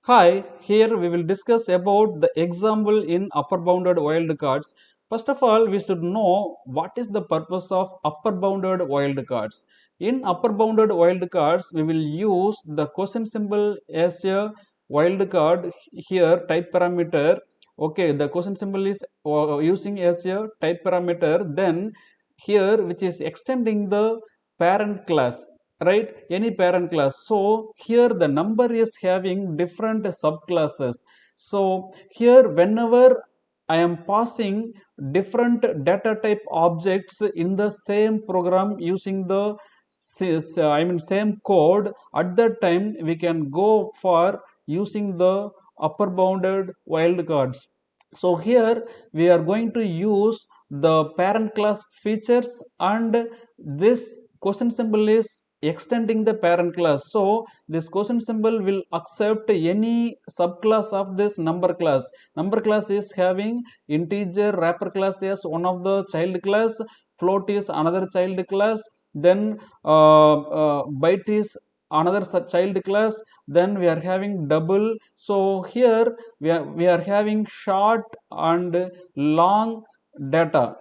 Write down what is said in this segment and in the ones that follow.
Hi, here we will discuss about the example in upper bounded wildcards. First of all, we should know what is the purpose of upper bounded wildcards. In upper bounded wildcards, we will use the question symbol as a wildcard here type parameter. Okay, the question symbol is using as a type parameter. Then here, which is extending the parent class, right, any parent class. So here the number is having different subclasses. So here whenever I am passing different data type objects in the same program using the same code, at that time we can go for using the upper bounded wildcards. So here we are going to use the parent class features, and this question symbol is extending the parent class. So this question symbol will accept any subclass of this number class. Number class is having integer wrapper class as one of the child class, float is another child class, then byte is another child class, then we are having double. So here we are having short and long data,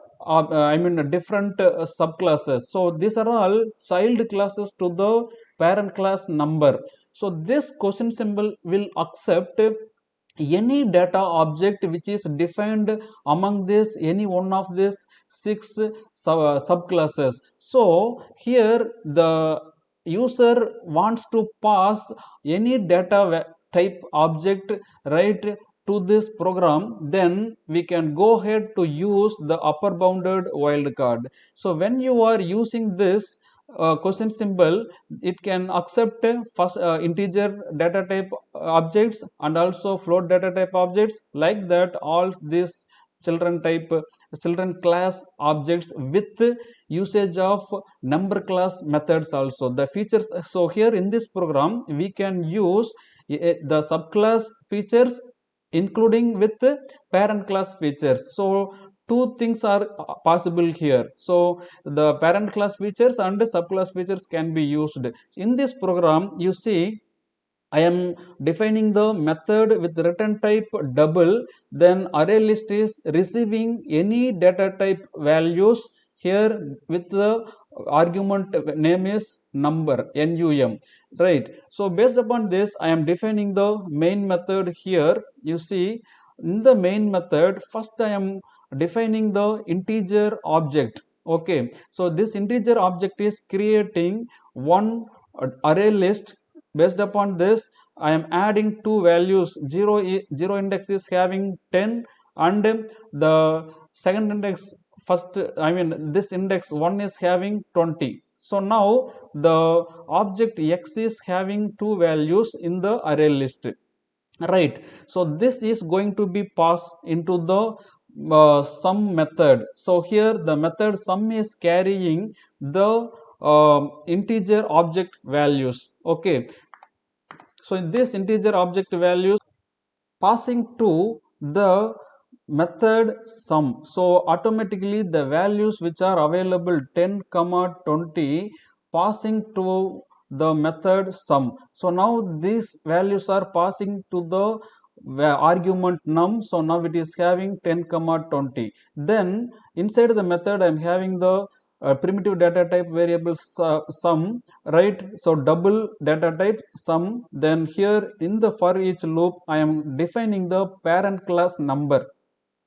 different subclasses. So these are all child classes to the parent class number. So this question symbol will accept any data object which is defined among this any one of these six subclasses. So here the user wants to pass any data type object, right, to this program, then we can go ahead to use the upper bounded wildcard. So when you are using this question symbol, it can accept first integer data type objects and also float data type objects, like that all these children type children class objects with usage of number class methods also the features. So here in this program we can use the subclass features including with parent class features. So two things are possible here. So the parent class features and subclass features can be used in this program. You see, I am defining the method with return type double, then array list is receiving any data type values here with the argument name is number, num, right. So based upon this I am defining the main method here. You see, in the main method first I am defining the integer object. Okay, so this integer object is creating one array list. Based upon this I am adding two values. 0 index is having 10, and the second index, first this index 1 is having 20. So now the object x is having two values in the array list, right. So this is going to be passed into the sum method. So here the method sum is carrying the integer object values. Okay, so in this integer object values passing to the method sum, so automatically the values which are available 10 comma 20 passing to the method sum. So now these values are passing to the argument num. So now it is having 10 comma 20. Then inside the method I am having the primitive data type variable sum, right. So double data type sum. Then here in the for each loop I am defining the parent class number,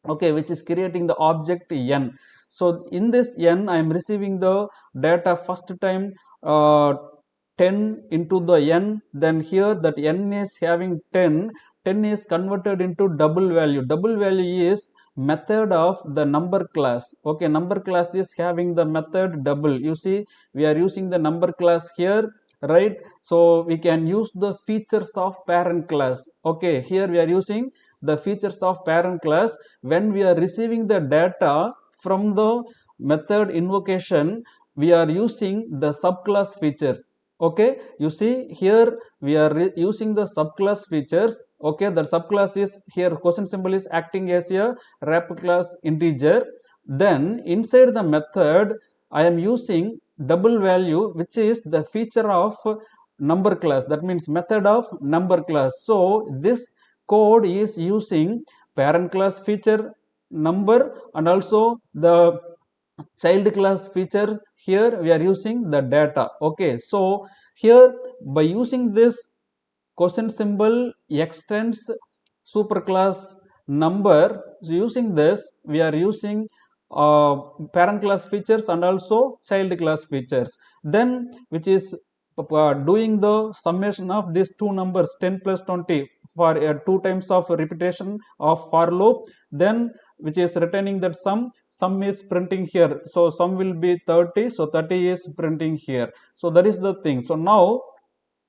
okay, which is creating the object n. So in this n I am receiving the data first time 10 into the n. Then here that n is having 10, 10 is converted into double value. Double value is method of the number class. Okay, number class is having the method double. You see, we are using the number class here, right. So we can use the features of parent class. Okay, here we are using the features of parent class when we are receiving the data from the method invocation. We are using the subclass features. Okay, you see here we are using the subclass features. Okay, the subclass is here question symbol is acting as a wrapper class integer. Then inside the method I am using double value, which is the feature of number class, that means method of number class. So this code is using parent class feature number and also the child class feature. Here we are using the data. Okay, so here by using this question symbol extends superclass number. So using this we are using parent class features and also child class features, then which is doing the summation of these two numbers 10 plus 20 for two times of repetition of for loop, then which is returning that sum is printing here. So sum will be 30, so 30 is printing here. So that is the thing. So now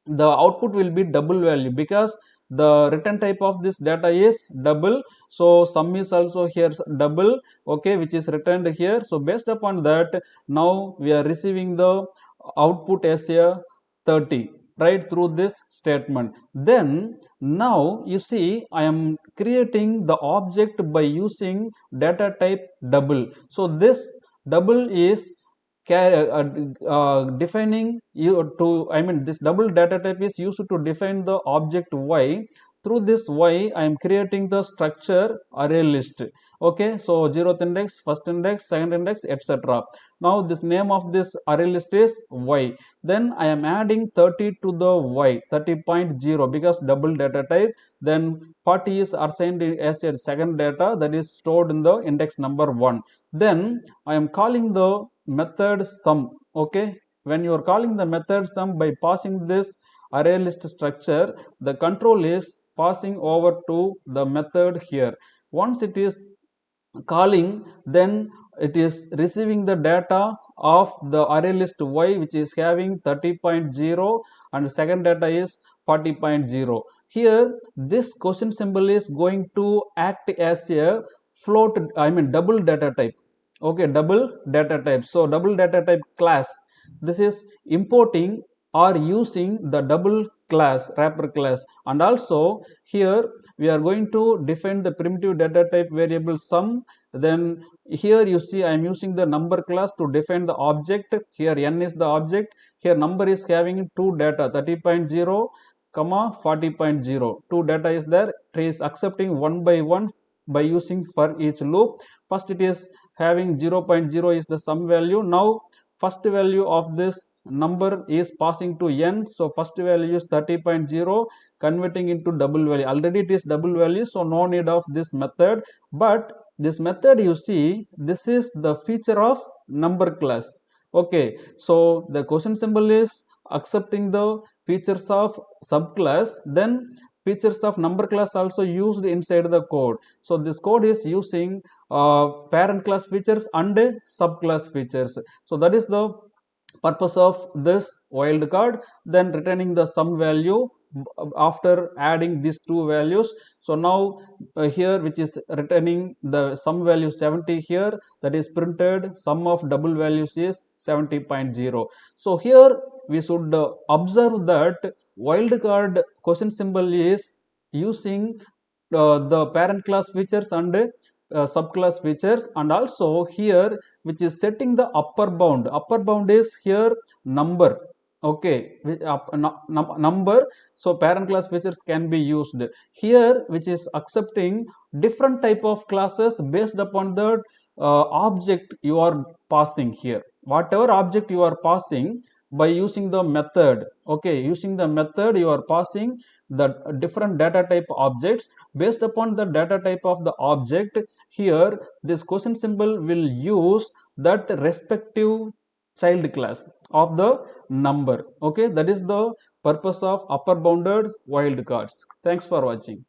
the output will be double value because the return type of this data is double. So sum is also here double, okay, which is returned here. So based upon that, now we are receiving the output as a 30 right through this statement. Then now you see I am creating the object by using data type double. So this double is defining you to, I mean this double data type is used to define the object y. Through this y I am creating the structure array list. Okay, so 0th index, first index, second index, etc. Now this name of this array list is y. Then I am adding 30 to the y, 30.0 because double data type. Then 40 is assigned as a second data that is stored in the index number 1. Then I am calling the method sum. Okay, when you are calling the method sum by passing this array list structure, the control is passing over to the method here. Once it is calling, then it is receiving the data of the array list y, which is having 30.0 and second data is 40.0. Here this question symbol is going to act as a float, I mean double data type. Okay, double data type. So double data type class, this is importing or using the double class, wrapper class. And also here we are going to define the primitive data type variable sum. Then here you see I am using the number class to define the object. Here n is the object. Here number is having two data 30.0 comma 40.0. Two data is there. It is accepting one by one by using for each loop. First it is having 0.0 is the sum value. Now first value of this number is passing to n. So first value is 30.0 converting into double value. Already it is double value, so no need of this method. But this method you see, this is the feature of number class. Okay, so the question symbol is accepting the features of subclass, then features of number class also used inside the code. So this code is using parent class features and subclass features. So that is the purpose of this wildcard. Then returning the sum value after adding these two values. So now here which is returning the sum value 70 here, that is printed sum of double values is 70.0. So here we should observe that wildcard question symbol is using the parent class features and subclass features, and also here which is setting the upper bound. Upper bound is here number. Okay, number. So parent class features can be used here, which is accepting different type of classes based upon the object you are passing here. Whatever object you are passing by using the method. Okay, using the method you are passing the different data type objects. Based upon the data type of the object, here this question symbol will use that respective child class of the number. Okay, that is the purpose of upper bounded wildcards. Thanks for watching.